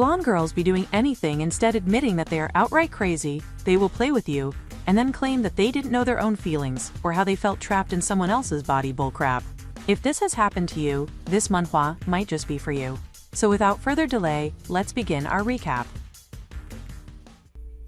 Blonde girls be doing anything instead admitting that they are outright crazy, they will play with you, and then claim that they didn't know their own feelings or how they felt trapped in someone else's body bullcrap. If this has happened to you, this manhwa might just be for you. So without further delay, let's begin our recap.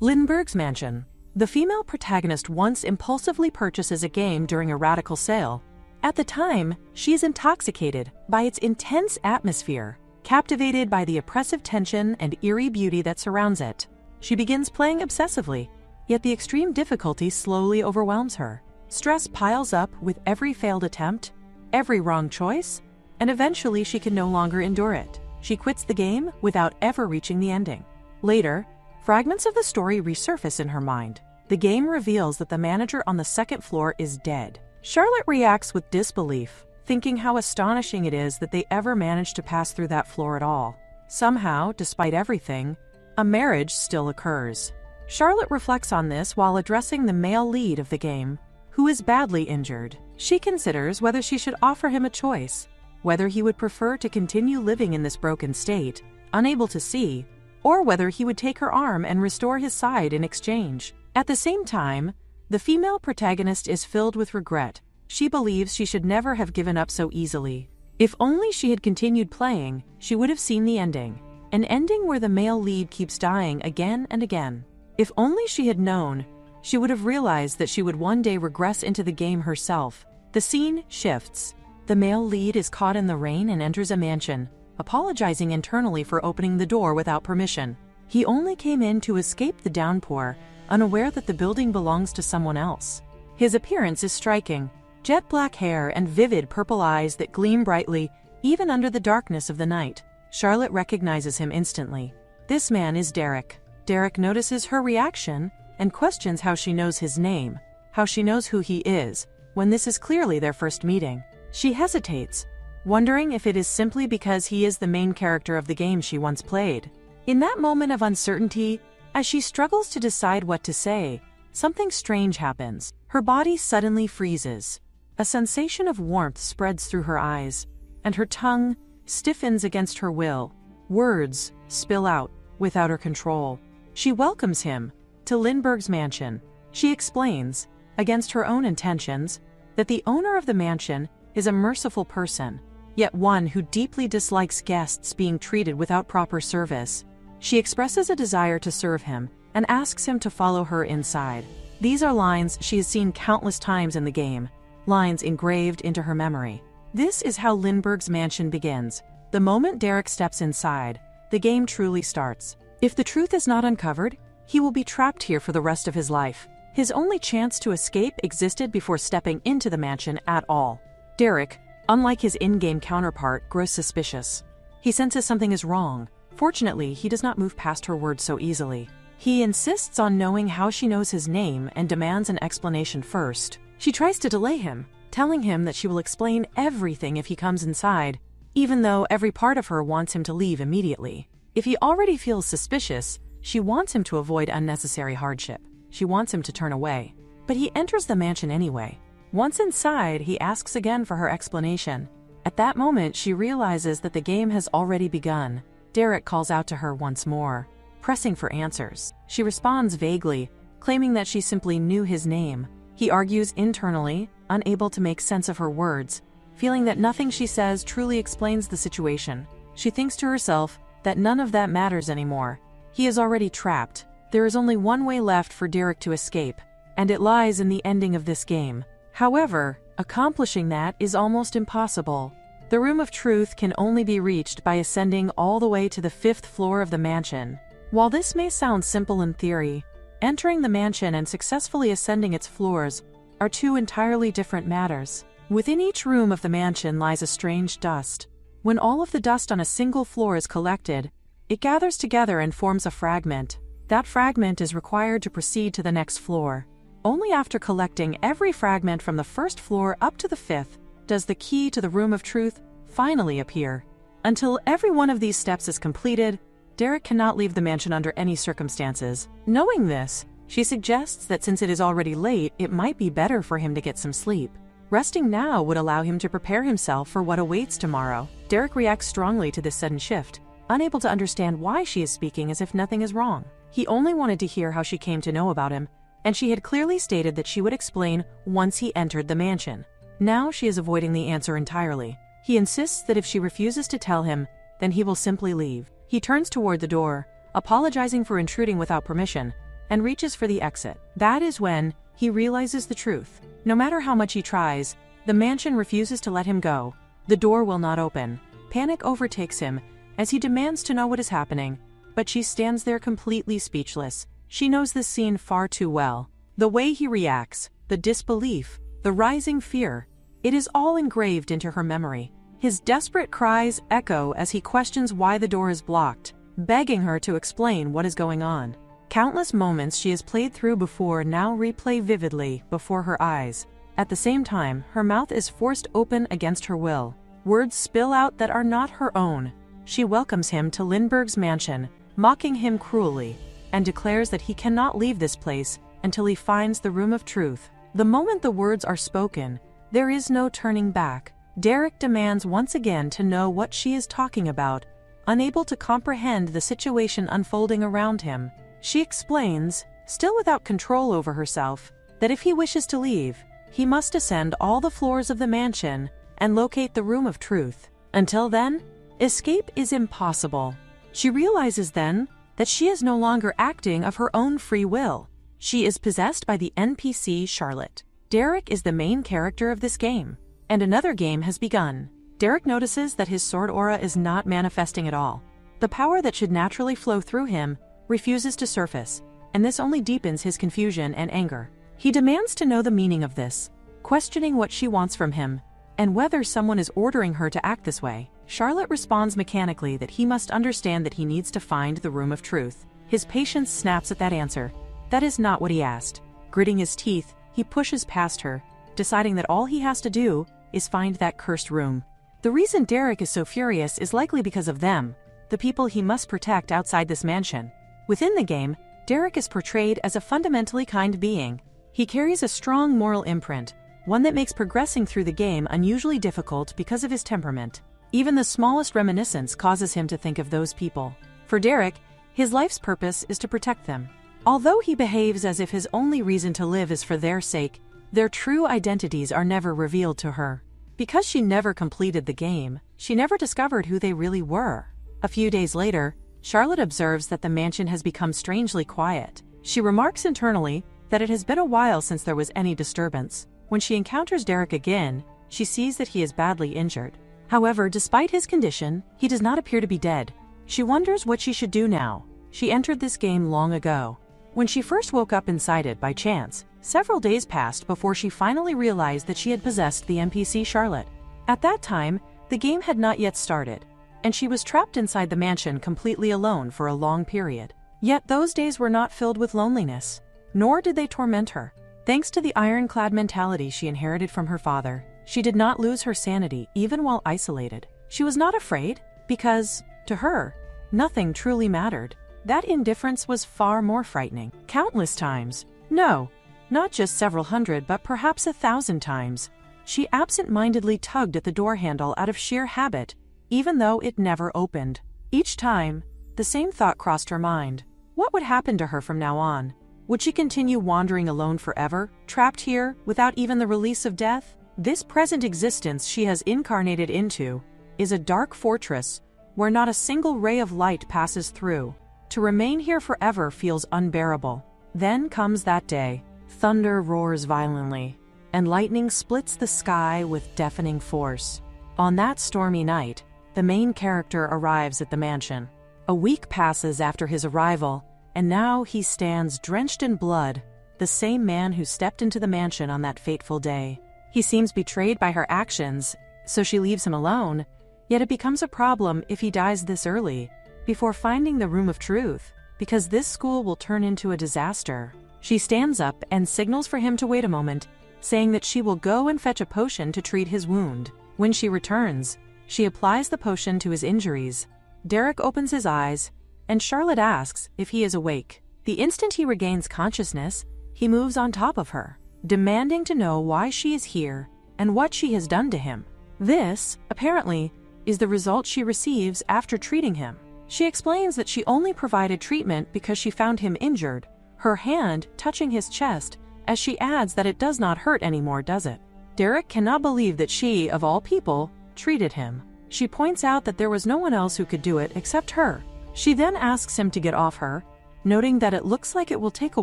Lindbergh's Mansion. The female protagonist once impulsively purchases a game during a radical sale. At the time, she is intoxicated by its intense atmosphere, captivated by the oppressive tension and eerie beauty that surrounds it. She begins playing obsessively, yet the extreme difficulty slowly overwhelms her. Stress piles up with every failed attempt, every wrong choice, and eventually she can no longer endure it. She quits the game without ever reaching the ending. Later, fragments of the story resurface in her mind. The game reveals that the manager on the second floor is dead. Charlotte reacts with disbelief, thinking how astonishing it is that they ever managed to pass through that floor at all. Somehow, despite everything, a marriage still occurs. Charlotte reflects on this while addressing the male lead of the game, who is badly injured. She considers whether she should offer him a choice, whether he would prefer to continue living in this broken state, unable to see, or whether he would take her arm and restore his sight in exchange. At the same time, the female protagonist is filled with regret. She believes she should never have given up so easily. If only she had continued playing, she would have seen the ending. An ending where the male lead keeps dying again and again. If only she had known, she would have realized that she would one day regress into the game herself. The scene shifts. The male lead is caught in the rain and enters a mansion, apologizing internally for opening the door without permission. He only came in to escape the downpour, unaware that the building belongs to someone else. His appearance is striking. Jet black hair and vivid purple eyes that gleam brightly even under the darkness of the night. Charlotte recognizes him instantly. This man is Derek. Derek notices her reaction and questions how she knows his name, how she knows who he is, when this is clearly their first meeting. She hesitates, wondering if it is simply because he is the main character of the game she once played. In that moment of uncertainty, as she struggles to decide what to say, something strange happens. Her body suddenly freezes. A sensation of warmth spreads through her eyes, and her tongue stiffens against her will. Words spill out without her control. She welcomes him to Lindbergh's mansion. She explains, against her own intentions, that the owner of the mansion is a merciful person, yet one who deeply dislikes guests being treated without proper service. She expresses a desire to serve him and asks him to follow her inside. These are lines she has seen countless times in the game, lines engraved into her memory. This is how Lindbergh's mansion begins. The moment Derek steps inside, the game truly starts. If the truth is not uncovered, he will be trapped here for the rest of his life. His only chance to escape existed before stepping into the mansion at all. Derek, unlike his in-game counterpart, grows suspicious. He senses something is wrong. Fortunately, he does not move past her words so easily. He insists on knowing how she knows his name and demands an explanation first. She tries to delay him, telling him that she will explain everything if he comes inside, even though every part of her wants him to leave immediately. If he already feels suspicious, she wants him to avoid unnecessary hardship. She wants him to turn away. But he enters the mansion anyway. Once inside, he asks again for her explanation. At that moment, she realizes that the game has already begun. Derek calls out to her once more, pressing for answers. She responds vaguely, claiming that she simply knew his name. He argues internally, unable to make sense of her words, feeling that nothing she says truly explains the situation. She thinks to herself that none of that matters anymore. He is already trapped. There is only one way left for Derek to escape, and it lies in the ending of this game. However, accomplishing that is almost impossible. The Room of Truth can only be reached by ascending all the way to the 5th floor of the mansion. While this may sound simple in theory, entering the mansion and successfully ascending its floors are two entirely different matters. Within each room of the mansion lies a strange dust. When all of the dust on a single floor is collected, it gathers together and forms a fragment. That fragment is required to proceed to the next floor. Only after collecting every fragment from the 1st floor up to the 5th does the key to the Room of Truth finally appear. Until every one of these steps is completed, Derek cannot leave the mansion under any circumstances. Knowing this, she suggests that since it is already late, it might be better for him to get some sleep. Resting now would allow him to prepare himself for what awaits tomorrow. Derek reacts strongly to this sudden shift, unable to understand why she is speaking as if nothing is wrong. He only wanted to hear how she came to know about him, and she had clearly stated that she would explain once he entered the mansion. Now she is avoiding the answer entirely. He insists that if she refuses to tell him, then he will simply leave. He turns toward the door, apologizing for intruding without permission, and reaches for the exit. That is when he realizes the truth. No matter how much he tries, the mansion refuses to let him go. The door will not open. Panic overtakes him as he demands to know what is happening, but she stands there completely speechless. She knows this scene far too well. The way he reacts, the disbelief, the rising fear, it is all engraved into her memory. His desperate cries echo as he questions why the door is blocked, begging her to explain what is going on. Countless moments she has played through before now replay vividly before her eyes. At the same time, her mouth is forced open against her will. Words spill out that are not her own. She welcomes him to Lindbergh's mansion, mocking him cruelly, and declares that he cannot leave this place until he finds the room of truth. The moment the words are spoken, there is no turning back. Derek demands once again to know what she is talking about, unable to comprehend the situation unfolding around him. She explains, still without control over herself, that if he wishes to leave, he must ascend all the floors of the mansion and locate the room of truth. Until then, escape is impossible. She realizes then that she is no longer acting of her own free will. She is possessed by the NPC Charlotte. Derek is the main character of this game, and another game has begun. Derek notices that his sword aura is not manifesting at all. The power that should naturally flow through him refuses to surface, and this only deepens his confusion and anger. He demands to know the meaning of this, questioning what she wants from him, and whether someone is ordering her to act this way. Charlotte responds mechanically that he must understand that he needs to find the room of truth. His patience snaps at that answer. That is not what he asked. Gritting his teeth, he pushes past her, deciding that all he has to do is find that cursed room. The reason Derek is so furious is likely because of them, the people he must protect outside this mansion. Within the game, Derek is portrayed as a fundamentally kind being. He carries a strong moral imprint, one that makes progressing through the game unusually difficult because of his temperament. Even the smallest reminiscence causes him to think of those people. For Derek, his life's purpose is to protect them. Although he behaves as if his only reason to live is for their sake, their true identities are never revealed to her. Because she never completed the game, she never discovered who they really were. A few days later, Charlotte observes that the mansion has become strangely quiet. She remarks internally that it has been a while since there was any disturbance. When she encounters Derek again, she sees that he is badly injured. However, despite his condition, he does not appear to be dead. She wonders what she should do now. She entered this game long ago. When she first woke up inside it by chance, several days passed before she finally realized that she had possessed the NPC Charlotte. At that time, the game had not yet started, and she was trapped inside the mansion completely alone for a long period. Yet those days were not filled with loneliness, nor did they torment her. Thanks to the ironclad mentality she inherited from her father, she did not lose her sanity even while isolated. She was not afraid, because, to her, nothing truly mattered. That indifference was far more frightening. Countless times, no, not just several hundred but perhaps 1,000 times, she absent-mindedly tugged at the door handle out of sheer habit, even though it never opened. Each time, the same thought crossed her mind. What would happen to her from now on? Would she continue wandering alone forever, trapped here, without even the release of death? This present existence she has incarnated into is a dark fortress where not a single ray of light passes through. To remain here forever feels unbearable. Then comes that day. Thunder roars violently, and lightning splits the sky with deafening force. On that stormy night, the main character arrives at the mansion. A week passes after his arrival, and now he stands drenched in blood, the same man who stepped into the mansion on that fateful day. He seems betrayed by her actions, so she leaves him alone, yet it becomes a problem if he dies this early, before finding the room of truth, because this school will turn into a disaster. She stands up and signals for him to wait a moment, saying that she will go and fetch a potion to treat his wound. When she returns, she applies the potion to his injuries. Derek opens his eyes, and Charlotte asks if he is awake. The instant he regains consciousness, he moves on top of her, demanding to know why she is here and what she has done to him. This, apparently, is the result she receives after treating him. She explains that she only provided treatment because she found him injured, her hand touching his chest, as she adds that it does not hurt anymore, does it? Derek cannot believe that she, of all people, treated him. She points out that there was no one else who could do it except her. She then asks him to get off her, noting that it looks like it will take a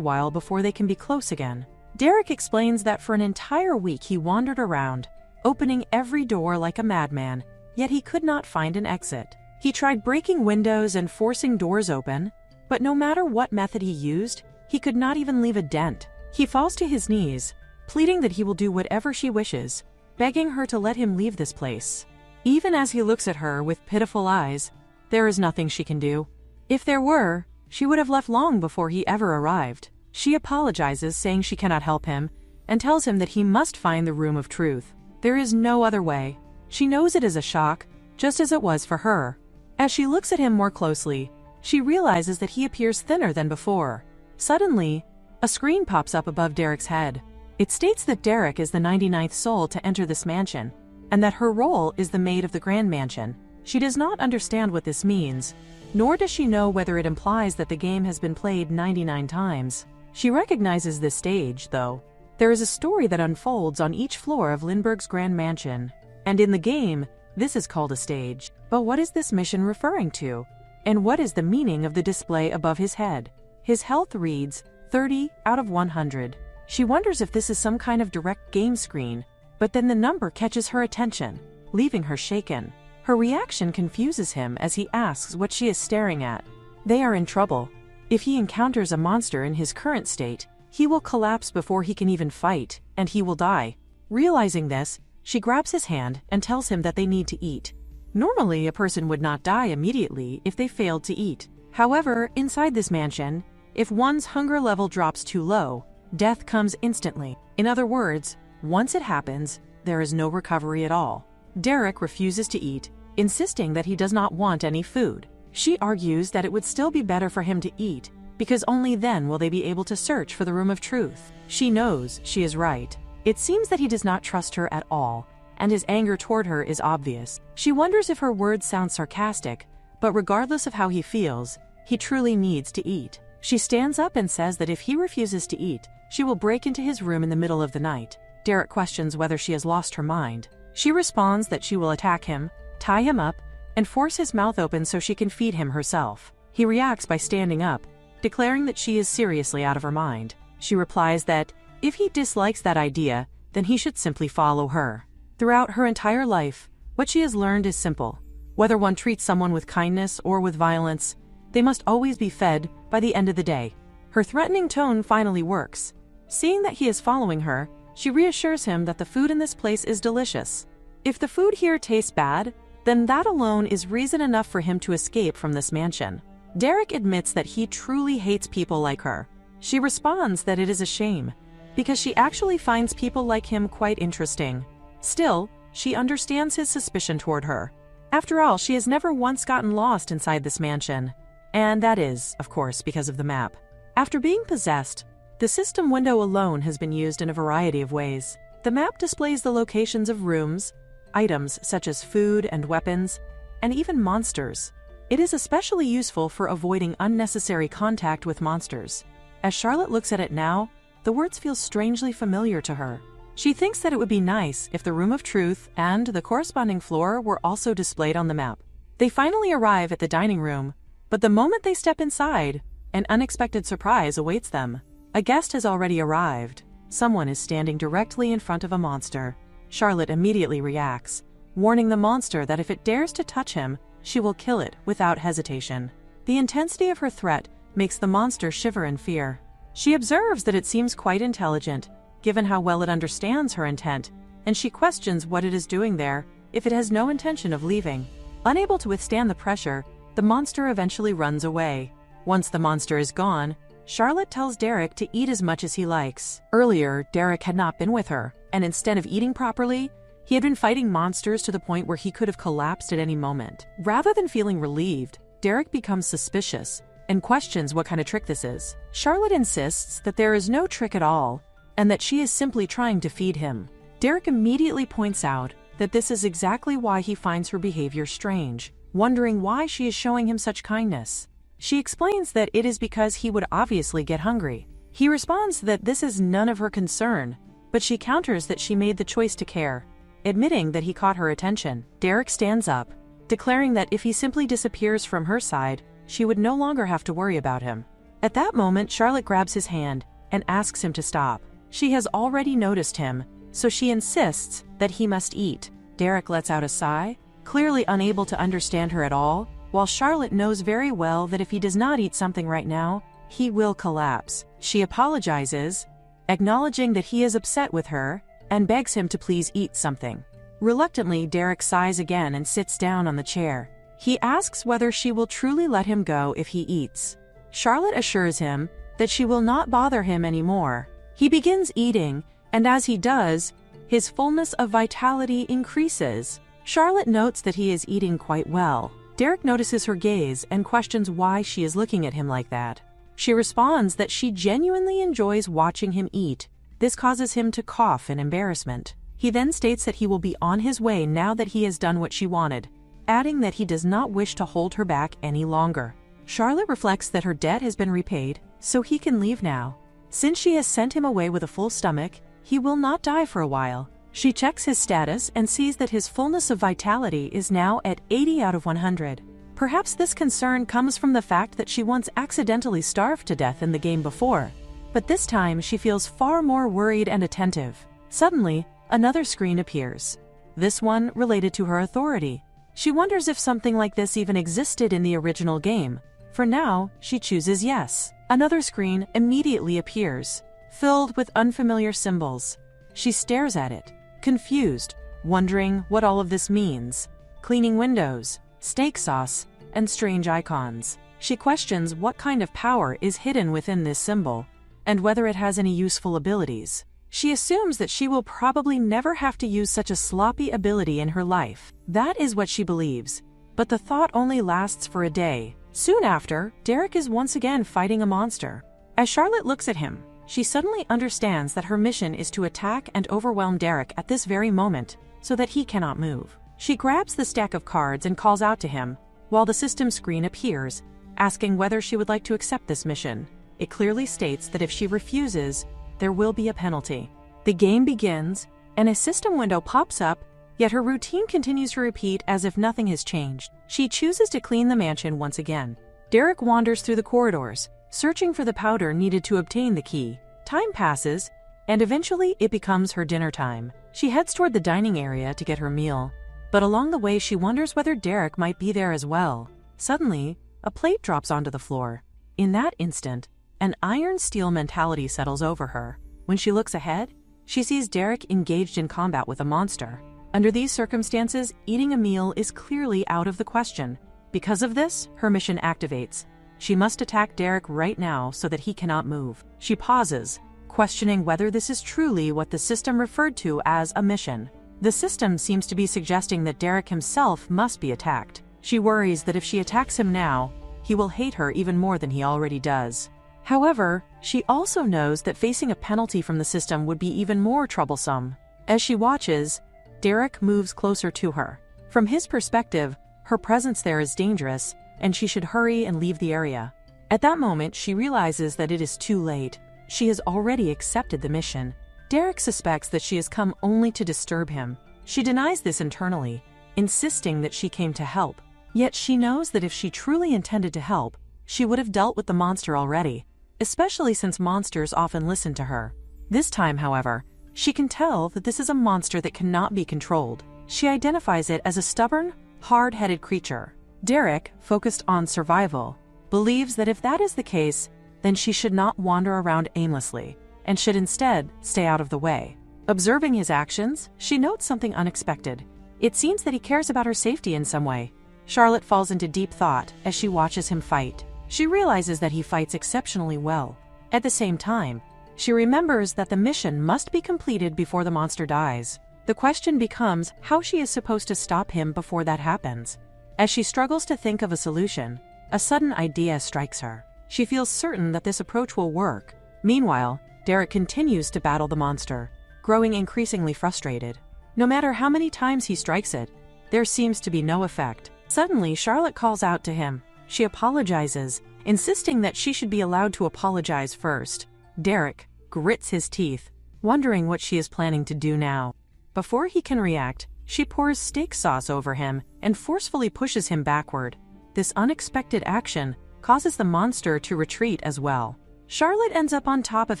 while before they can be close again. Derek explains that for an entire week he wandered around, opening every door like a madman, yet he could not find an exit. He tried breaking windows and forcing doors open, but no matter what method he used, he could not even leave a dent. He falls to his knees, pleading that he will do whatever she wishes, begging her to let him leave this place. Even as he looks at her with pitiful eyes, there is nothing she can do. If there were, she would have left long before he ever arrived. She apologizes, saying she cannot help him, and tells him that he must find the room of truth. There is no other way. She knows it is a shock, just as it was for her. As she looks at him more closely, she realizes that he appears thinner than before. Suddenly, a screen pops up above Derek's head. It states that Derek is the 99th soul to enter this mansion, and that her role is the maid of the Grand Mansion. She does not understand what this means, nor does she know whether it implies that the game has been played 99 times. She recognizes this stage, though. There is a story that unfolds on each floor of Lindbergh's Grand Mansion, and in the game, this is called a stage. But what is this mission referring to? And what is the meaning of the display above his head? His health reads 30 out of 100. She wonders if this is some kind of direct game screen, but then the number catches her attention, leaving her shaken. Her reaction confuses him as he asks what she is staring at. They are in trouble. If he encounters a monster in his current state, he will collapse before he can even fight, and he will die. Realizing this, she grabs his hand and tells him that they need to eat. Normally, a person would not die immediately if they failed to eat. However, inside this mansion, if one's hunger level drops too low, death comes instantly. In other words, once it happens, there is no recovery at all. Derek refuses to eat, insisting that he does not want any food. She argues that it would still be better for him to eat, because only then will they be able to search for the room of truth. She knows she is right. It seems that he does not trust her at all, and his anger toward her is obvious. She wonders if her words sound sarcastic, but regardless of how he feels, he truly needs to eat. She stands up and says that if he refuses to eat, she will break into his room in the middle of the night. Derek questions whether she has lost her mind. She responds that she will attack him, tie him up, and force his mouth open so she can feed him herself. He reacts by standing up, declaring that she is seriously out of her mind. She replies that if he dislikes that idea, then he should simply follow her. Throughout her entire life, what she has learned is simple. Whether one treats someone with kindness or with violence, they must always be fed by the end of the day. Her threatening tone finally works. Seeing that he is following her, she reassures him that the food in this place is delicious. If the food here tastes bad, then that alone is reason enough for him to escape from this mansion. Derek admits that he truly hates people like her. She responds that it is a shame, because she actually finds people like him quite interesting. Still, she understands his suspicion toward her. After all, she has never once gotten lost inside this mansion. And that is, of course, because of the map. After being possessed, the system window alone has been used in a variety of ways. The map displays the locations of rooms, items such as food and weapons, and even monsters. It is especially useful for avoiding unnecessary contact with monsters. As Charlotte looks at it now, the words feel strangely familiar to her. She thinks that it would be nice if the Room of Truth and the corresponding floor were also displayed on the map. They finally arrive at the dining room, but the moment they step inside, an unexpected surprise awaits them. A guest has already arrived. Someone is standing directly in front of a monster. Charlotte immediately reacts, warning the monster that if it dares to touch him, she will kill it without hesitation. The intensity of her threat makes the monster shiver in fear. She observes that it seems quite intelligent, given how well it understands her intent, and she questions what it is doing there if it has no intention of leaving. Unable to withstand the pressure, the monster eventually runs away. Once the monster is gone, Charlotte tells Derek to eat as much as he likes. Earlier, Derek had not been with her, and instead of eating properly, he had been fighting monsters to the point where he could have collapsed at any moment. Rather than feeling relieved, Derek becomes suspicious and questions what kind of trick this is. Charlotte insists that there is no trick at all, and that she is simply trying to feed him. Derek immediately points out that this is exactly why he finds her behavior strange. wondering why she is showing him such kindness. She explains that it is because he would obviously get hungry. He responds that this is none of her concern, but she counters that she made the choice to care. Admitting that he caught her attention, Derek stands up, declaring that if he simply disappears from her side, she would no longer have to worry about him. At that moment, Charlotte grabs his hand and asks him to stop. She has already noticed him, so she insists that he must eat. Derek lets out a sigh, clearly unable to understand her at all, while Charlotte knows very well that if he does not eat something right now, he will collapse. She apologizes, acknowledging that he is upset with her, and begs him to please eat something. Reluctantly, Derek sighs again and sits down on the chair. He asks whether she will truly let him go if he eats. Charlotte assures him that she will not bother him anymore. He begins eating, and as he does, his fullness of vitality increases. Charlotte notes that he is eating quite well. Derek notices her gaze and questions why she is looking at him like that. She responds that she genuinely enjoys watching him eat. This causes him to cough in embarrassment. He then states that he will be on his way now that he has done what she wanted, adding that he does not wish to hold her back any longer. Charlotte reflects that her debt has been repaid, so he can leave now. Since she has sent him away with a full stomach, he will not die for a while. She checks his status and sees that his fullness of vitality is now at 80 out of 100. Perhaps this concern comes from the fact that she once accidentally starved to death in the game before, but this time she feels far more worried and attentive. Suddenly, another screen appears. This one related to her authority. She wonders if something like this even existed in the original game. For now, she chooses yes. Another screen immediately appears, filled with unfamiliar symbols. She stares at it, confused, wondering what all of this means. Cleaning windows, steak sauce, and strange icons. She questions what kind of power is hidden within this symbol, and whether it has any useful abilities. She assumes that she will probably never have to use such a sloppy ability in her life. That is what she believes, but the thought only lasts for a day. Soon after, Derek is once again fighting a monster. As Charlotte looks at him, she suddenly understands that her mission is to attack and overwhelm Derek at this very moment, so that he cannot move. She grabs the stack of cards and calls out to him, while the system screen appears, asking whether she would like to accept this mission. It clearly states that if she refuses, there will be a penalty. The game begins, and a system window pops up, yet her routine continues to repeat as if nothing has changed. She chooses to clean the mansion once again. Derek wanders through the corridors, searching for the powder needed to obtain the key. Time passes, and eventually it becomes her dinner time. She heads toward the dining area to get her meal, but along the way she wonders whether Derek might be there as well. Suddenly, a plate drops onto the floor. In that instant, an iron-steel mentality settles over her. When she looks ahead, she sees Derek engaged in combat with a monster. Under these circumstances, eating a meal is clearly out of the question. Because of this, her mission activates. She must attack Derek right now so that he cannot move. She pauses, questioning whether this is truly what the system referred to as a mission. The system seems to be suggesting that Derek himself must be attacked. She worries that if she attacks him now, he will hate her even more than he already does. However, she also knows that facing a penalty from the system would be even more troublesome. As she watches, Derek moves closer to her. From his perspective, her presence there is dangerous, and she should hurry and leave the area. At that moment, she realizes that it is too late. She has already accepted the mission. Derek suspects that she has come only to disturb him. She denies this internally, insisting that she came to help. Yet she knows that if she truly intended to help, she would have dealt with the monster already, especially since monsters often listen to her. This time, however, she can tell that this is a monster that cannot be controlled. She identifies it as a stubborn, hard-headed creature. Derek, focused on survival, believes that if that is the case, then she should not wander around aimlessly, and should instead stay out of the way. Observing his actions, she notes something unexpected. It seems that he cares about her safety in some way. Charlotte falls into deep thought as she watches him fight. She realizes that he fights exceptionally well. At the same time, she remembers that the mission must be completed before the monster dies. The question becomes how she is supposed to stop him before that happens. As she struggles to think of a solution, a sudden idea strikes her. She feels certain that this approach will work. Meanwhile, Derek continues to battle the monster, growing increasingly frustrated. No matter how many times he strikes it, there seems to be no effect. Suddenly, Charlotte calls out to him. She apologizes, insisting that she should be allowed to apologize first. Derek grits his teeth, wondering what she is planning to do now. Before he can react, she pours steak sauce over him and forcefully pushes him backward. This unexpected action causes the monster to retreat as well. Charlotte ends up on top of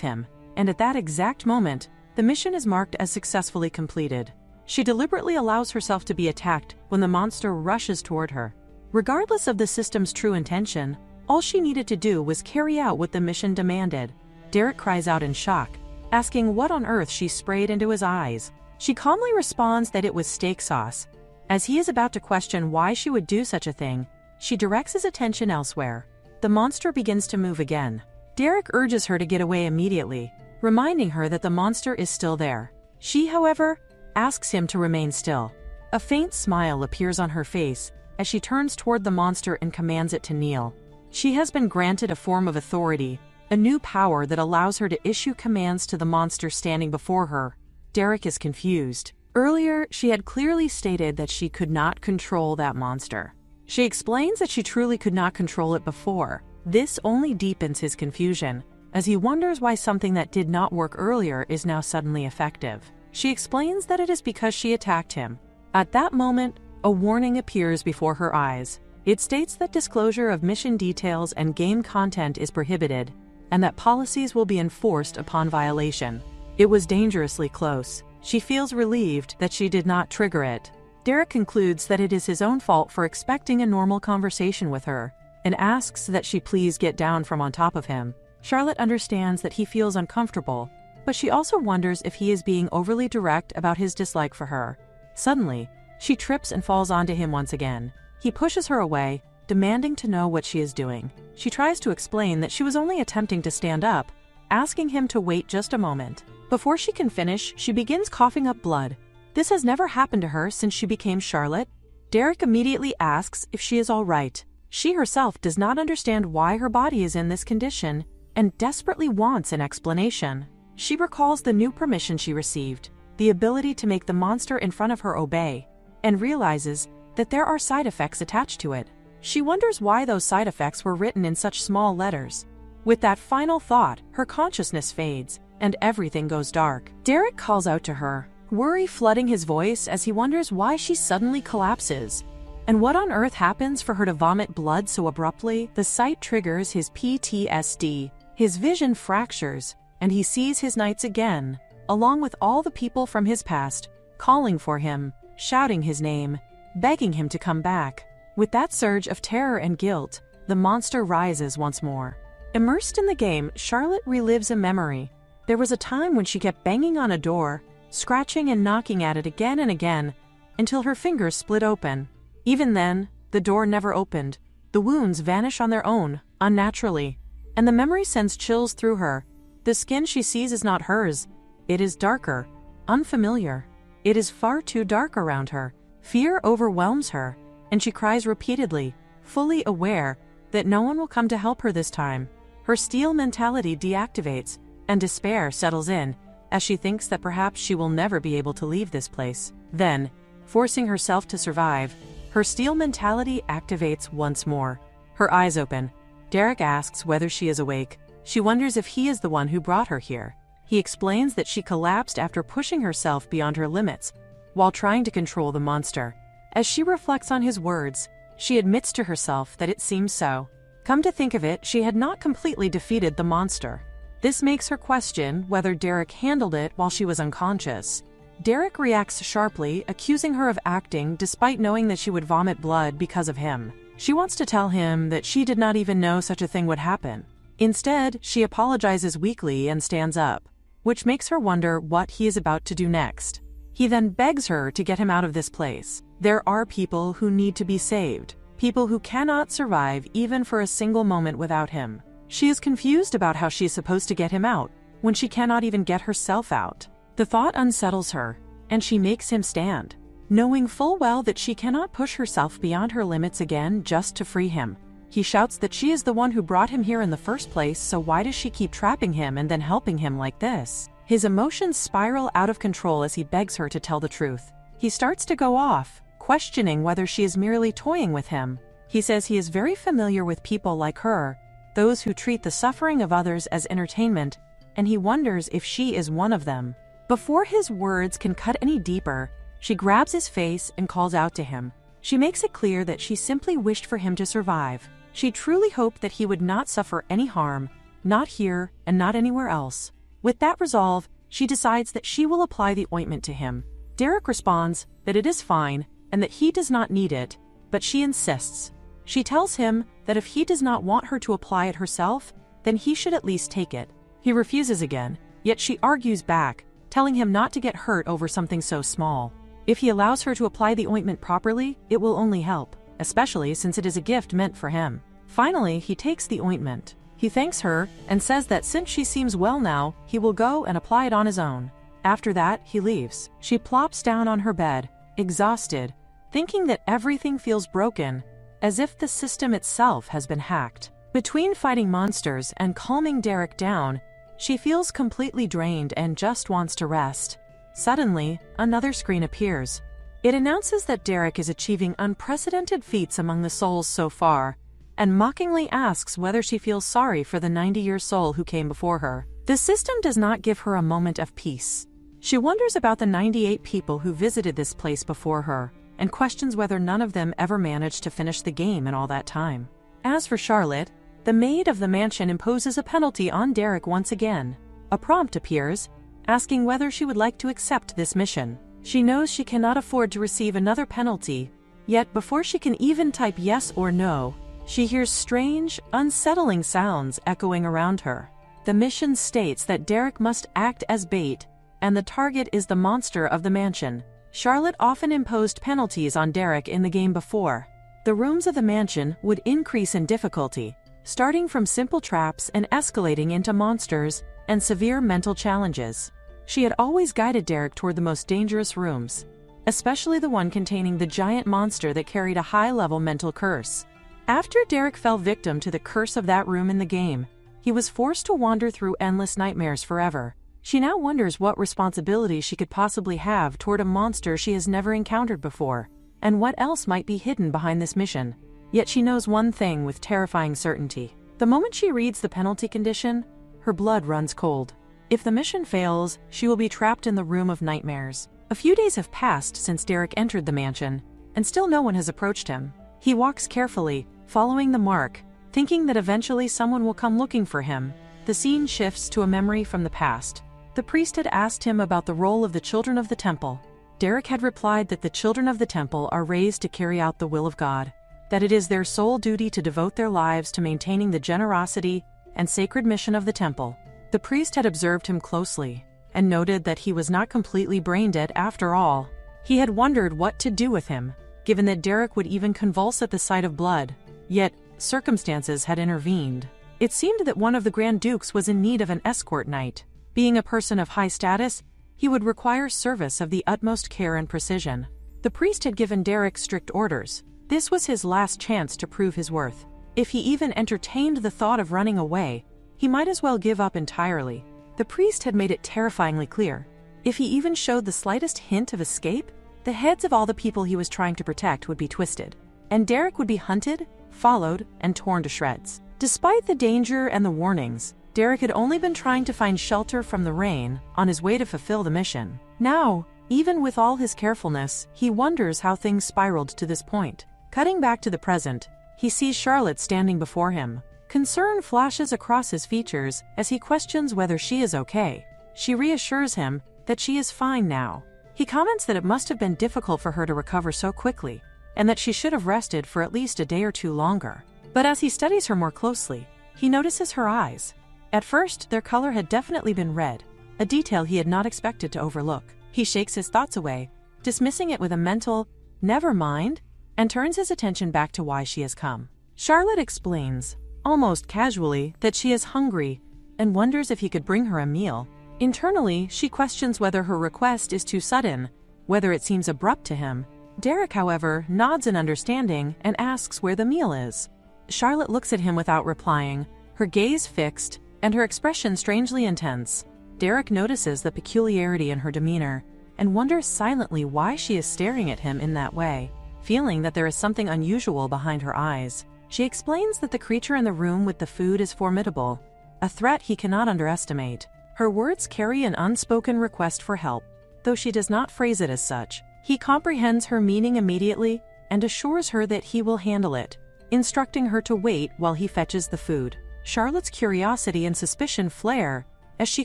him, and at that exact moment, the mission is marked as successfully completed. She deliberately allows herself to be attacked when the monster rushes toward her. Regardless of the system's true intention, all she needed to do was carry out what the mission demanded. Derek cries out in shock, asking what on earth she sprayed into his eyes. She calmly responds that it was steak sauce. As he is about to question why she would do such a thing, she directs his attention elsewhere. The monster begins to move again. Derek urges her to get away immediately, reminding her that the monster is still there. She, however, asks him to remain still. A faint smile appears on her face as she turns toward the monster and commands it to kneel. She has been granted a form of authority, a new power that allows her to issue commands to the monster standing before her. Derek is confused. Earlier, she had clearly stated that she could not control that monster. She explains that she truly could not control it before. This only deepens his confusion, as he wonders why something that did not work earlier is now suddenly effective. She explains that it is because she attacked him. At that moment, a warning appears before her eyes. It states that disclosure of mission details and game content is prohibited, and that policies will be enforced upon violation. It was dangerously close. She feels relieved that she did not trigger it. Derek concludes that it is his own fault for expecting a normal conversation with her, and asks that she please get down from on top of him. Charlotte understands that he feels uncomfortable, but she also wonders if he is being overly direct about his dislike for her. Suddenly, she trips and falls onto him once again. He pushes her away, demanding to know what she is doing. She tries to explain that she was only attempting to stand up, asking him to wait just a moment. Before she can finish, she begins coughing up blood. This has never happened to her since she became Charlotte. Derek immediately asks if she is all right. She herself does not understand why her body is in this condition and desperately wants an explanation. She recalls the new permission she received, the ability to make the monster in front of her obey, and realizes that there are side effects attached to it. She wonders why those side effects were written in such small letters. With that final thought, her consciousness fades, and everything goes dark. Derek calls out to her, worry flooding his voice as he wonders why she suddenly collapses. And what on earth happens for her to vomit blood so abruptly? The sight triggers his PTSD. His vision fractures, and he sees his knights again, along with all the people from his past, calling for him, shouting his name, begging him to come back. With that surge of terror and guilt, the monster rises once more. Immersed in the game, Charlotte relives a memory. There was a time when she kept banging on a door, scratching and knocking at it again and again, until her fingers split open. Even then, the door never opened. The wounds vanish on their own, unnaturally, and the memory sends chills through her. The skin she sees is not hers. It is darker, unfamiliar. It is far too dark around her. Fear overwhelms her, and she cries repeatedly, fully aware that no one will come to help her this time. Her steel mentality deactivates, and despair settles in, as she thinks that perhaps she will never be able to leave this place. Then, forcing herself to survive, her steel mentality activates once more. Her eyes open. Derek asks whether she is awake. She wonders if he is the one who brought her here. He explains that she collapsed after pushing herself beyond her limits, while trying to control the monster. As she reflects on his words, she admits to herself that it seems so. Come to think of it, she had not completely defeated the monster. This makes her question whether Derek handled it while she was unconscious. Derek reacts sharply, accusing her of acting despite knowing that she would vomit blood because of him. She wants to tell him that she did not even know such a thing would happen. Instead, she apologizes weakly and stands up, which makes her wonder what he is about to do next. He then begs her to get him out of this place. There are people who need to be saved, people who cannot survive even for a single moment without him. She is confused about how she is supposed to get him out, when she cannot even get herself out. The thought unsettles her, and she makes him stand, knowing full well that she cannot push herself beyond her limits again just to free him. He shouts that she is the one who brought him here in the first place, so why does she keep trapping him and then helping him like this? His emotions spiral out of control as he begs her to tell the truth. He starts to go off, questioning whether she is merely toying with him. He says he is very familiar with people like her, those who treat the suffering of others as entertainment, and he wonders if she is one of them. Before his words can cut any deeper, she grabs his face and calls out to him. She makes it clear that she simply wished for him to survive. She truly hoped that he would not suffer any harm, not here and not anywhere else. With that resolve, she decides that she will apply the ointment to him. Derek responds that it is fine and that he does not need it, but she insists. She tells him that if he does not want her to apply it herself, then he should at least take it. He refuses again, yet she argues back, telling him not to get hurt over something so small. If he allows her to apply the ointment properly, it will only help, especially since it is a gift meant for him. Finally, he takes the ointment. He thanks her and says that since she seems well now, he will go and apply it on his own. After that, he leaves. She plops down on her bed, exhausted, thinking that everything feels broken, as if the system itself has been hacked. Between fighting monsters and calming Derek down, she feels completely drained and just wants to rest. Suddenly, another screen appears. It announces that Derek is achieving unprecedented feats among the souls so far, and mockingly asks whether she feels sorry for the 90-year soul who came before her. The system does not give her a moment of peace. She wonders about the 98 people who visited this place before her, and questions whether none of them ever managed to finish the game in all that time. As for Charlotte, the maid of the mansion imposes a penalty on Derek once again. A prompt appears, asking whether she would like to accept this mission. She knows she cannot afford to receive another penalty, yet before she can even type yes or no, she hears strange, unsettling sounds echoing around her. The mission states that Derek must act as bait, and the target is the monster of the mansion. Charlotte often imposed penalties on Derek in the game before. The rooms of the mansion would increase in difficulty, starting from simple traps and escalating into monsters and severe mental challenges. She had always guided Derek toward the most dangerous rooms, especially the one containing the giant monster that carried a high-level mental curse. After Derek fell victim to the curse of that room in the game, he was forced to wander through endless nightmares forever. She now wonders what responsibility she could possibly have toward a monster she has never encountered before, and what else might be hidden behind this mission. Yet she knows one thing with terrifying certainty. The moment she reads the penalty condition, her blood runs cold. If the mission fails, she will be trapped in the room of nightmares. A few days have passed since Derek entered the mansion, and still no one has approached him. He walks carefully, following the mark, thinking that eventually someone will come looking for him. The scene shifts to a memory from the past. The priest had asked him about the role of the children of the temple. Derek had replied that the children of the temple are raised to carry out the will of God, that it is their sole duty to devote their lives to maintaining the generosity and sacred mission of the temple. The priest had observed him closely, and noted that he was not completely brain-dead after all. He had wondered what to do with him, given that Derek would even convulse at the sight of blood. Yet, circumstances had intervened. It seemed that one of the Grand Dukes was in need of an escort knight. Being a person of high status, he would require service of the utmost care and precision. The priest had given Derek strict orders. This was his last chance to prove his worth. If he even entertained the thought of running away, he might as well give up entirely. The priest had made it terrifyingly clear. If he even showed the slightest hint of escape, the heads of all the people he was trying to protect would be twisted, and Derek would be hunted, followed, and torn to shreds. Despite the danger and the warnings, Derek had only been trying to find shelter from the rain on his way to fulfill the mission. Now, even with all his carefulness, he wonders how things spiraled to this point. Cutting back to the present, he sees Charlotte standing before him. Concern flashes across his features as he questions whether she is okay. She reassures him that she is fine now. He comments that it must have been difficult for her to recover so quickly, and that she should have rested for at least a day or two longer. But as he studies her more closely, he notices her eyes. At first, their color had definitely been red, a detail he had not expected to overlook. He shakes his thoughts away, dismissing it with a mental, "Never mind," and turns his attention back to why she has come. Charlotte explains, almost casually, that she is hungry and wonders if he could bring her a meal. Internally, she questions whether her request is too sudden, whether it seems abrupt to him. Derek, however, nods in understanding and asks where the meal is. Charlotte looks at him without replying, her gaze fixed and her expression strangely intense. Derek notices the peculiarity in her demeanor and wonders silently why she is staring at him in that way. Feeling that there is something unusual behind her eyes, she explains that the creature in the room with the food is formidable, a threat he cannot underestimate. Her words carry an unspoken request for help, though she does not phrase it as such. He comprehends her meaning immediately and assures her that he will handle it, instructing her to wait while he fetches the food. Charlotte's curiosity and suspicion flare as she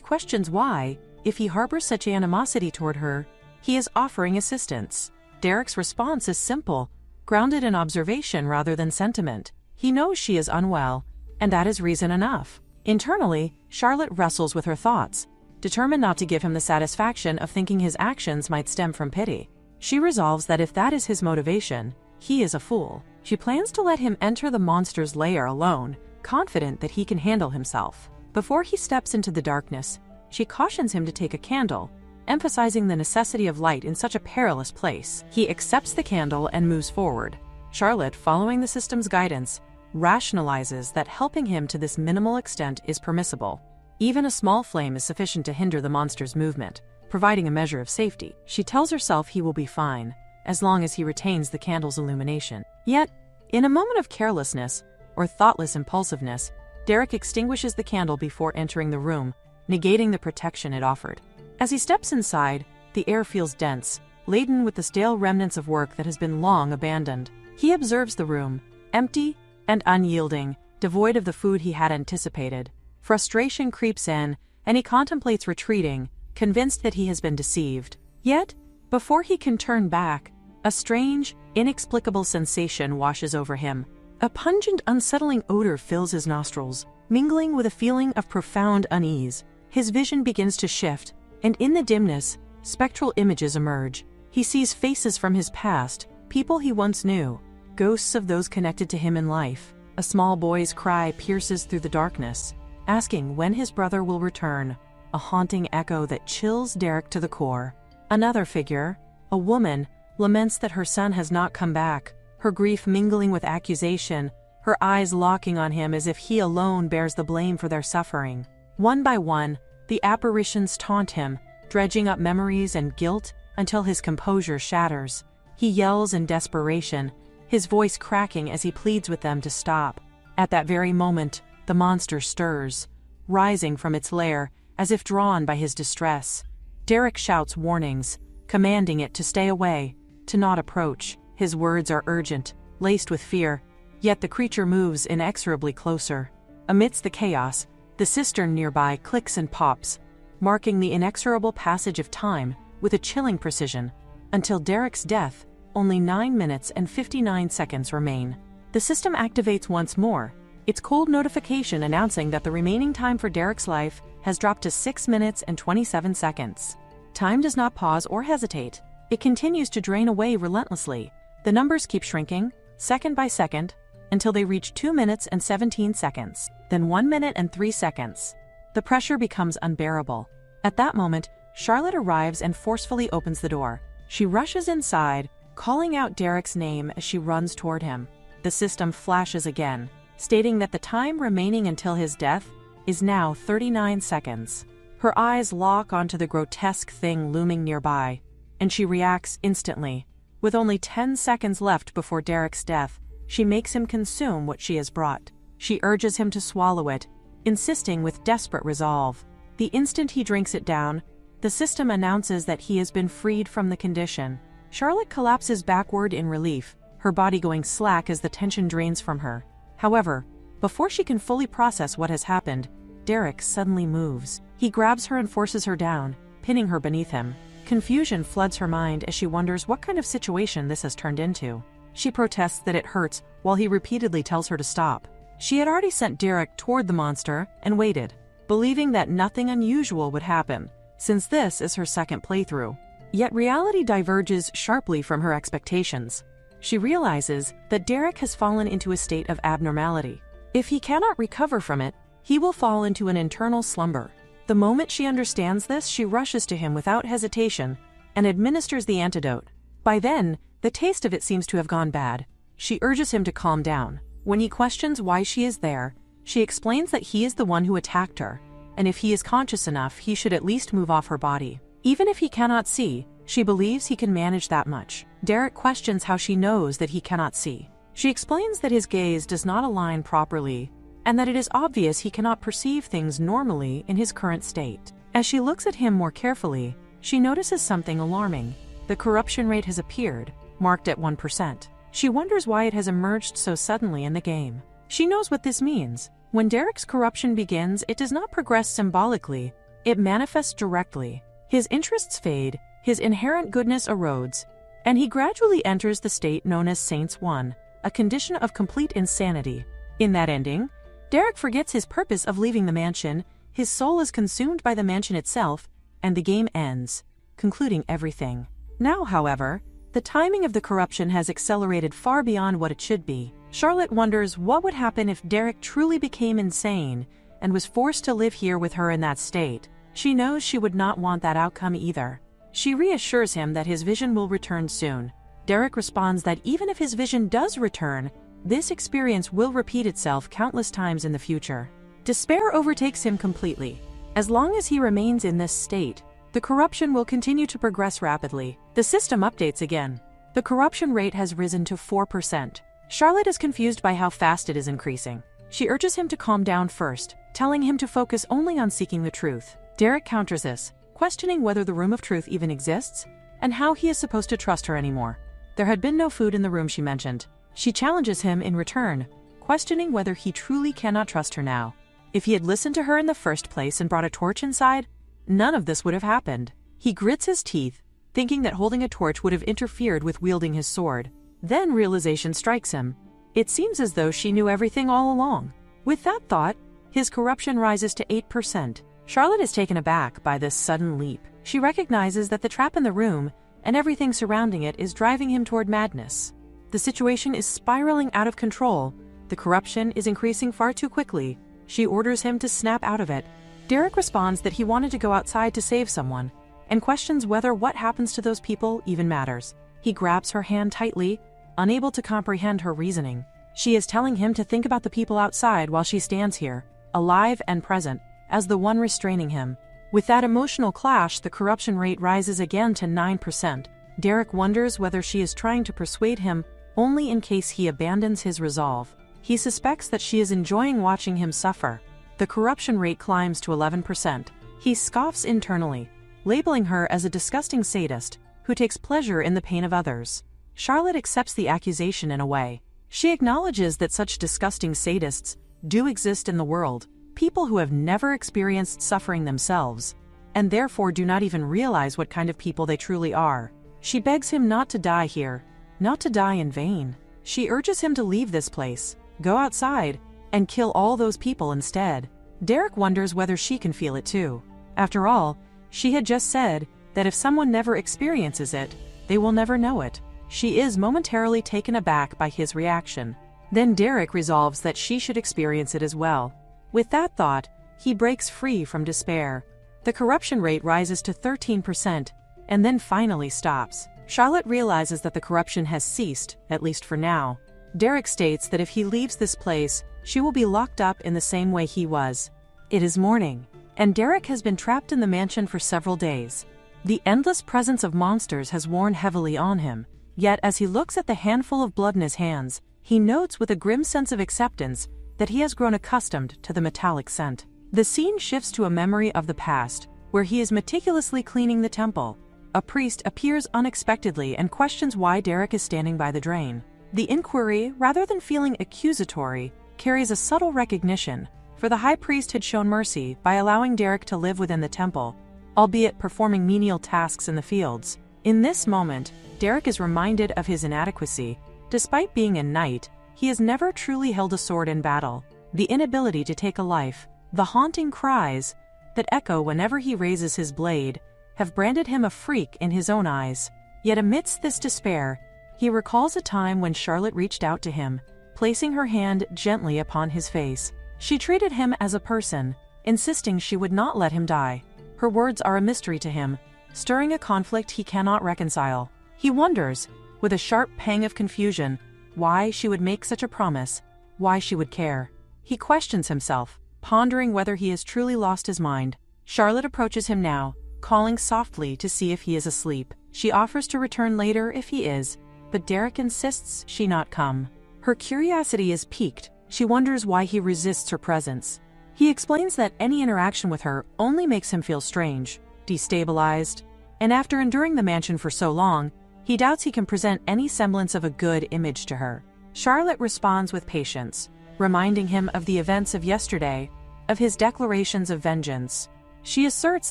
questions why, if he harbors such animosity toward her, he is offering assistance. Derek's response is simple, grounded in observation rather than sentiment. He knows she is unwell, and that is reason enough. Internally, Charlotte wrestles with her thoughts, determined not to give him the satisfaction of thinking his actions might stem from pity. She resolves that if that is his motivation, he is a fool. She plans to let him enter the monster's lair alone, confident that he can handle himself. Before he steps into the darkness, she cautions him to take a candle, emphasizing the necessity of light in such a perilous place. He accepts the candle and moves forward. Charlotte, following the system's guidance, rationalizes that helping him to this minimal extent is permissible. Even a small flame is sufficient to hinder the monster's movement, providing a measure of safety. She tells herself he will be fine, as long as he retains the candle's illumination. Yet, in a moment of carelessness or thoughtless impulsiveness, Derek extinguishes the candle before entering the room, negating the protection it offered. As he steps inside, the air feels dense, laden with the stale remnants of work that has been long abandoned. He observes the room, empty and unyielding, devoid of the food he had anticipated. Frustration creeps in, and he contemplates retreating, convinced that he has been deceived. Yet, before he can turn back, a strange, inexplicable sensation washes over him. A pungent, unsettling odor fills his nostrils, mingling with a feeling of profound unease. His vision begins to shift, and in the dimness, spectral images emerge. He sees faces from his past, people he once knew, ghosts of those connected to him in life. A small boy's cry pierces through the darkness, asking when his brother will return, a haunting echo that chills Derek to the core. Another figure, a woman, laments that her son has not come back, her grief mingling with accusation, her eyes locking on him as if he alone bears the blame for their suffering. One by one, the apparitions taunt him, dredging up memories and guilt until his composure shatters. He yells in desperation, his voice cracking as he pleads with them to stop. At that very moment, the monster stirs, rising from its lair as if drawn by his distress. Derek shouts warnings, commanding it to stay away, to not approach. His words are urgent, laced with fear, yet the creature moves inexorably closer. Amidst the chaos, the cistern nearby clicks and pops, marking the inexorable passage of time with a chilling precision. Until Derek's death, only 9 minutes and 59 seconds remain. The system activates once more, its cold notification announcing that the remaining time for Derek's life has dropped to 6 minutes and 27 seconds. Time does not pause or hesitate. It continues to drain away relentlessly. The numbers keep shrinking, second by second, until they reach 2 minutes and 17 seconds, then 1 minute and 3 seconds. The pressure becomes unbearable. At that moment, Charlotte arrives and forcefully opens the door. She rushes inside, calling out Derek's name as she runs toward him. The system flashes again, stating that the time remaining until his death is now 39 seconds. Her eyes lock onto the grotesque thing looming nearby, and she reacts instantly. With only 10 seconds left before Derek's death, she makes him consume what she has brought. She urges him to swallow it, insisting with desperate resolve. The instant he drinks it down, the system announces that he has been freed from the condition. Charlotte collapses backward in relief, her body going slack as the tension drains from her. However, before she can fully process what has happened, Derek suddenly moves. He grabs her and forces her down, pinning her beneath him. Confusion floods her mind as she wonders what kind of situation this has turned into. She protests that it hurts, while he repeatedly tells her to stop. She had already sent Derek toward the monster and waited, believing that nothing unusual would happen, since this is her second playthrough. Yet reality diverges sharply from her expectations. She realizes that Derek has fallen into a state of abnormality. If he cannot recover from it, he will fall into an internal slumber. The moment she understands this, she rushes to him without hesitation and administers the antidote. By then, the taste of it seems to have gone bad. She urges him to calm down. When he questions why she is there, she explains that he is the one who attacked her, and if he is conscious enough, he should at least move off her body. Even if he cannot see, She believes he can manage that much. Derek questions how she knows that he cannot see. She explains that his gaze does not align properly, and that it is obvious he cannot perceive things normally in his current state. As she looks at him more carefully, she notices something alarming. The corruption rate has appeared, marked at 1%. She wonders why it has emerged so suddenly in the game. She knows what this means. When Derek's corruption begins, it does not progress symbolically, it manifests directly. His interests fade, his inherent goodness erodes, and he gradually enters the state known as Saints 1, a condition of complete insanity. In that ending, Derek forgets his purpose of leaving the mansion, his soul is consumed by the mansion itself, and the game ends, concluding everything. Now, however, the timing of the corruption has accelerated far beyond what it should be. Charlotte wonders what would happen if Derek truly became insane and was forced to live here with her in that state. She knows she would not want that outcome either. She reassures him that his vision will return soon. Derek responds that even if his vision does return, this experience will repeat itself countless times in the future. Despair overtakes him completely. As long as he remains in this state, the corruption will continue to progress rapidly. The system updates again. The corruption rate has risen to 4%. Charlotte is confused by how fast it is increasing. She urges him to calm down first, telling him to focus only on seeking the truth. Derek counters this, questioning whether the room of truth even exists, and how he is supposed to trust her anymore. There had been no food in the room she mentioned. She challenges him in return, questioning whether he truly cannot trust her now. If he had listened to her in the first place and brought a torch inside, none of this would have happened. He grits his teeth, thinking that holding a torch would have interfered with wielding his sword. Then realization strikes him. It seems as though she knew everything all along. With that thought, his corruption rises to 8%. Charlotte is taken aback by this sudden leap. She recognizes that the trap in the room and everything surrounding it is driving him toward madness. The situation is spiraling out of control. The corruption is increasing far too quickly. She orders him to snap out of it. Derek responds that he wanted to go outside to save someone, and questions whether what happens to those people even matters. He grabs her hand tightly, unable to comprehend her reasoning. She is telling him to think about the people outside while she stands here, alive and present, as the one restraining him. With that emotional clash, the corruption rate rises again to 9%. Derek wonders whether she is trying to persuade him only in case he abandons his resolve. He suspects that she is enjoying watching him suffer. The corruption rate climbs to 11%. He scoffs internally, labeling her as a disgusting sadist who takes pleasure in the pain of others. Charlotte accepts the accusation in a way. She acknowledges that such disgusting sadists do exist in the world, people who have never experienced suffering themselves, and therefore do not even realize what kind of people they truly are. She begs him not to die here, not to die in vain. She urges him to leave this place, go outside, and kill all those people instead. Derek wonders whether she can feel it too. After all, she had just said that if someone never experiences it, they will never know it. She is momentarily taken aback by his reaction. Then Derek resolves that she should experience it as well. With that thought, he breaks free from despair. The corruption rate rises to 13% and then finally stops. Charlotte realizes that the corruption has ceased, at least for now. Derek states that if he leaves this place, she will be locked up in the same way he was. It is morning, and Derek has been trapped in the mansion for several days. The endless presence of monsters has worn heavily on him, yet as he looks at the handful of blood in his hands, he notes with a grim sense of acceptance that he has grown accustomed to the metallic scent. The scene shifts to a memory of the past, where he is meticulously cleaning the temple. A priest appears unexpectedly and questions why Derek is standing by the drain. The inquiry, rather than feeling accusatory, carries a subtle recognition, for the high priest had shown mercy by allowing Derek to live within the temple, albeit performing menial tasks in the fields. In this moment, Derek is reminded of his inadequacy. Despite being a knight, he has never truly held a sword in battle. The inability to take a life, the haunting cries that echo whenever he raises his blade, have branded him a freak in his own eyes. Yet amidst this despair, he recalls a time when Charlotte reached out to him, placing her hand gently upon his face. She treated him as a person, insisting she would not let him die. Her words are a mystery to him, stirring a conflict he cannot reconcile. He wonders, with a sharp pang of confusion, why she would make such a promise, why she would care. He questions himself, pondering whether he has truly lost his mind. Charlotte approaches him now, calling softly to see if he is asleep. She offers to return later if he is, but Derek insists she not come. Her curiosity is piqued. She wonders why he resists her presence. He explains that any interaction with her only makes him feel strange, destabilized, and after enduring the mansion for so long, he doubts he can present any semblance of a good image to her. Charlotte responds with patience, reminding him of the events of yesterday, of his declarations of vengeance. She asserts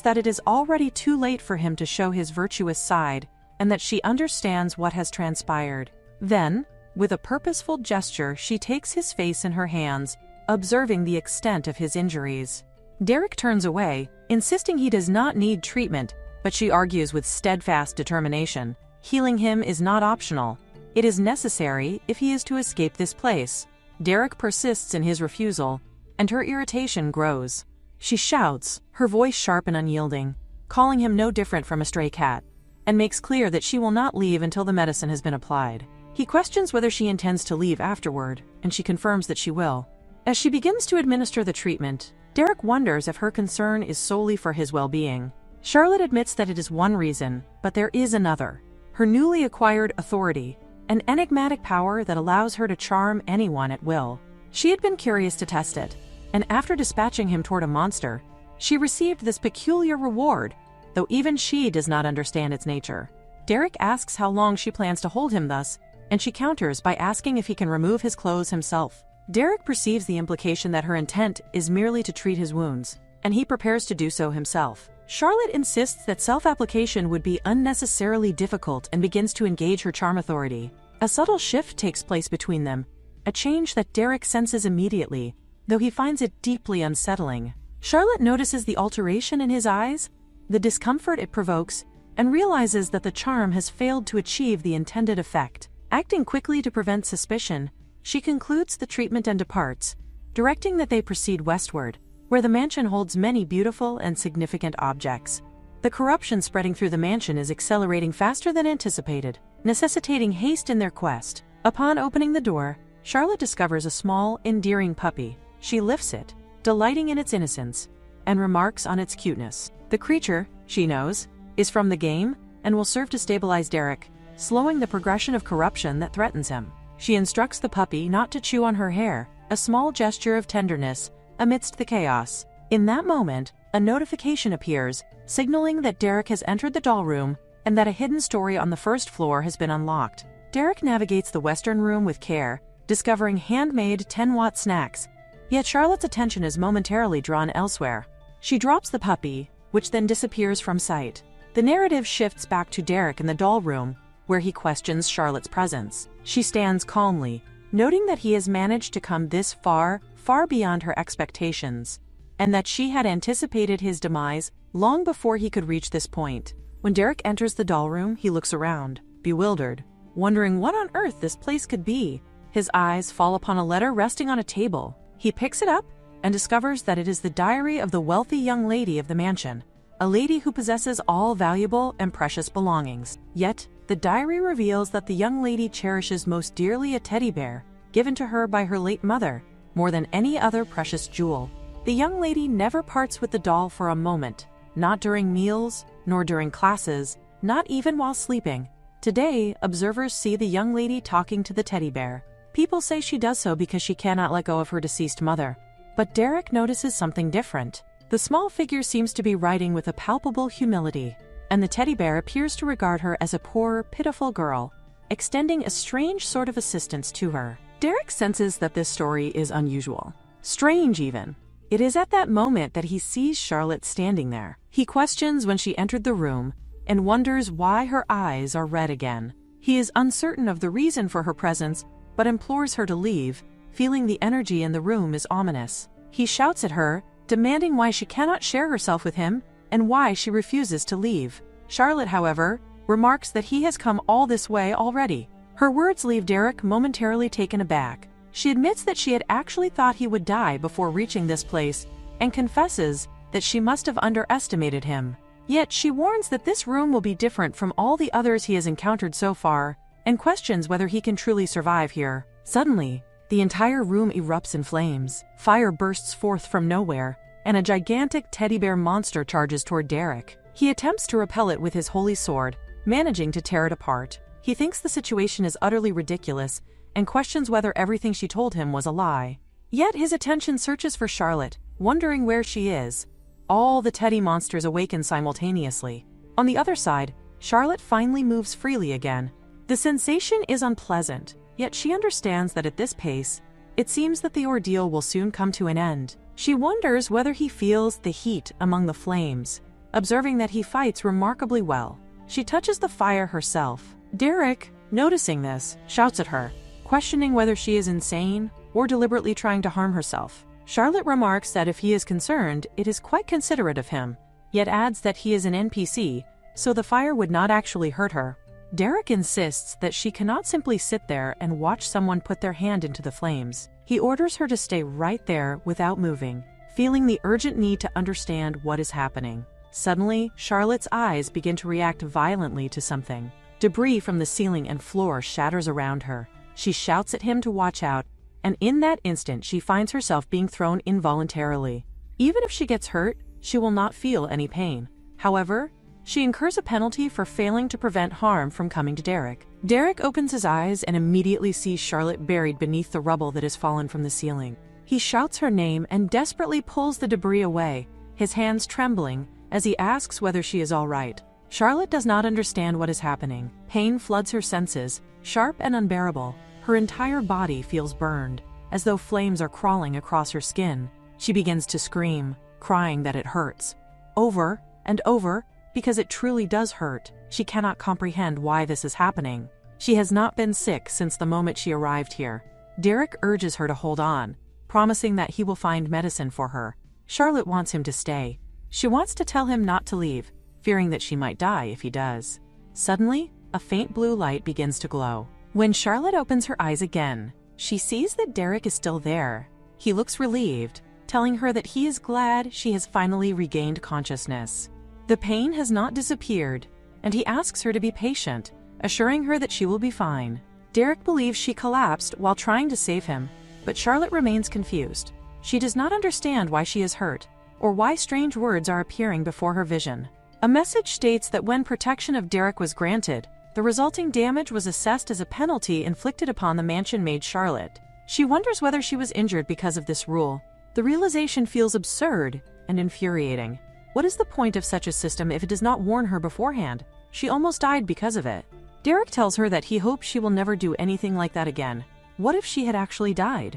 that it is already too late for him to show his virtuous side, and that she understands what has transpired. Then, with a purposeful gesture, she takes his face in her hands, observing the extent of his injuries. Derek turns away, insisting he does not need treatment, but she argues with steadfast determination. Healing him is not optional. It is necessary if he is to escape this place. Derek persists in his refusal, and her irritation grows. She shouts, her voice sharp and unyielding, calling him no different from a stray cat, and makes clear that she will not leave until the medicine has been applied. He questions whether she intends to leave afterward, and she confirms that she will. As she begins to administer the treatment, Derek wonders if her concern is solely for his well-being. Charlotte admits that it is one reason, but there is another. Her newly acquired authority, an enigmatic power that allows her to charm anyone at will. She had been curious to test it, and after dispatching him toward a monster, she received this peculiar reward, though even she does not understand its nature. Derek asks how long she plans to hold him thus, and she counters by asking if he can remove his clothes himself. Derek perceives the implication that her intent is merely to treat his wounds, and he prepares to do so himself. Charlotte insists that self-application would be unnecessarily difficult and begins to engage her charm authority. A subtle shift takes place between them, a change that Derek senses immediately, though he finds it deeply unsettling. Charlotte notices the alteration in his eyes, the discomfort it provokes, and realizes that the charm has failed to achieve the intended effect. Acting quickly to prevent suspicion, she concludes the treatment and departs, directing that they proceed westward, where the mansion holds many beautiful and significant objects. The corruption spreading through the mansion is accelerating faster than anticipated, necessitating haste in their quest. Upon opening the door, Charlotte discovers a small, endearing puppy. She lifts it, delighting in its innocence, and remarks on its cuteness. The creature, she knows, is from the game and will serve to stabilize Derek, slowing the progression of corruption that threatens him. She instructs the puppy not to chew on her hair, a small gesture of tenderness amidst the chaos. In that moment, a notification appears, signaling that Derek has entered the doll room and that a hidden story on the first floor has been unlocked. Derek navigates the western room with care, discovering handmade 10-watt snacks, yet Charlotte's attention is momentarily drawn elsewhere. She drops the puppy, which then disappears from sight. The narrative shifts back to Derek in the doll room, where he questions Charlotte's presence. She stands calmly, noting that he has managed to come this far, far beyond her expectations, and that she had anticipated his demise long before he could reach this point. When Derek enters the doll room, he looks around, bewildered, wondering what on earth this place could be. His eyes fall upon a letter resting on a table. He picks it up and discovers that it is the diary of the wealthy young lady of the mansion, a lady who possesses all valuable and precious belongings. Yet, the diary reveals that the young lady cherishes most dearly a teddy bear, given to her by her late mother, more than any other precious jewel. The young lady never parts with the doll for a moment, not during meals, nor during classes, not even while sleeping. Today, observers see the young lady talking to the teddy bear. People say she does so because she cannot let go of her deceased mother. But Derek notices something different. The small figure seems to be writing with a palpable humility, and the teddy bear appears to regard her as a poor, pitiful girl, extending a strange sort of assistance to her. Derek senses that this story is unusual. Strange, even. It is at that moment that he sees Charlotte standing there. He questions when she entered the room and wonders why her eyes are red again. He is uncertain of the reason for her presence, but implores her to leave, feeling the energy in the room is ominous. He shouts at her, demanding why she cannot share herself with him and why she refuses to leave. Charlotte, however, remarks that he has come all this way already. Her words leave Derek momentarily taken aback. She admits that she had actually thought he would die before reaching this place, and confesses that she must have underestimated him. Yet she warns that this room will be different from all the others he has encountered so far, and questions whether he can truly survive here. Suddenly, the entire room erupts in flames. Fire bursts forth from nowhere, and a gigantic teddy bear monster charges toward Derek. He attempts to repel it with his holy sword, managing to tear it apart. He thinks the situation is utterly ridiculous and questions whether everything she told him was a lie. Yet his attention searches for Charlotte, wondering where she is. All the teddy monsters awaken simultaneously. On the other side, Charlotte finally moves freely again. The sensation is unpleasant, yet she understands that at this pace, it seems that the ordeal will soon come to an end. She wonders whether he feels the heat among the flames, observing that he fights remarkably well. She touches the fire herself. Derek, noticing this, shouts at her, questioning whether she is insane or deliberately trying to harm herself. Charlotte remarks that if he is concerned, it is quite considerate of him, yet adds that he is an NPC, so the fire would not actually hurt her. Derek insists that she cannot simply sit there and watch someone put their hand into the flames. He orders her to stay right there without moving, feeling the urgent need to understand what is happening. Suddenly, Charlotte's eyes begin to react violently to something. Debris from the ceiling and floor shatters around her. She shouts at him to watch out, and in that instant she finds herself being thrown involuntarily. Even if she gets hurt, she will not feel any pain. However, she incurs a penalty for failing to prevent harm from coming to Derek. Derek opens his eyes and immediately sees Charlotte buried beneath the rubble that has fallen from the ceiling. He shouts her name and desperately pulls the debris away, his hands trembling as he asks whether she is all right. Charlotte does not understand what is happening. Pain floods her senses, sharp and unbearable. Her entire body feels burned, as though flames are crawling across her skin. She begins to scream, crying that it hurts. Over and over, because it truly does hurt. She cannot comprehend why this is happening. She has not been sick since the moment she arrived here. Derek urges her to hold on, promising that he will find medicine for her. Charlotte wants him to stay. She wants to tell him not to leave, fearing that she might die if he does. Suddenly, a faint blue light begins to glow. When Charlotte opens her eyes again, she sees that Derek is still there. He looks relieved, telling her that he is glad she has finally regained consciousness. The pain has not disappeared, and he asks her to be patient, assuring her that she will be fine. Derek believes she collapsed while trying to save him, but Charlotte remains confused. She does not understand why she is hurt, or why strange words are appearing before her vision. A message states that when protection of Derek was granted, the resulting damage was assessed as a penalty inflicted upon the mansion maid Charlotte. She wonders whether she was injured because of this rule. The realization feels absurd and infuriating. What is the point of such a system if it does not warn her beforehand? She almost died because of it. Derek tells her that he hopes she will never do anything like that again. What if she had actually died?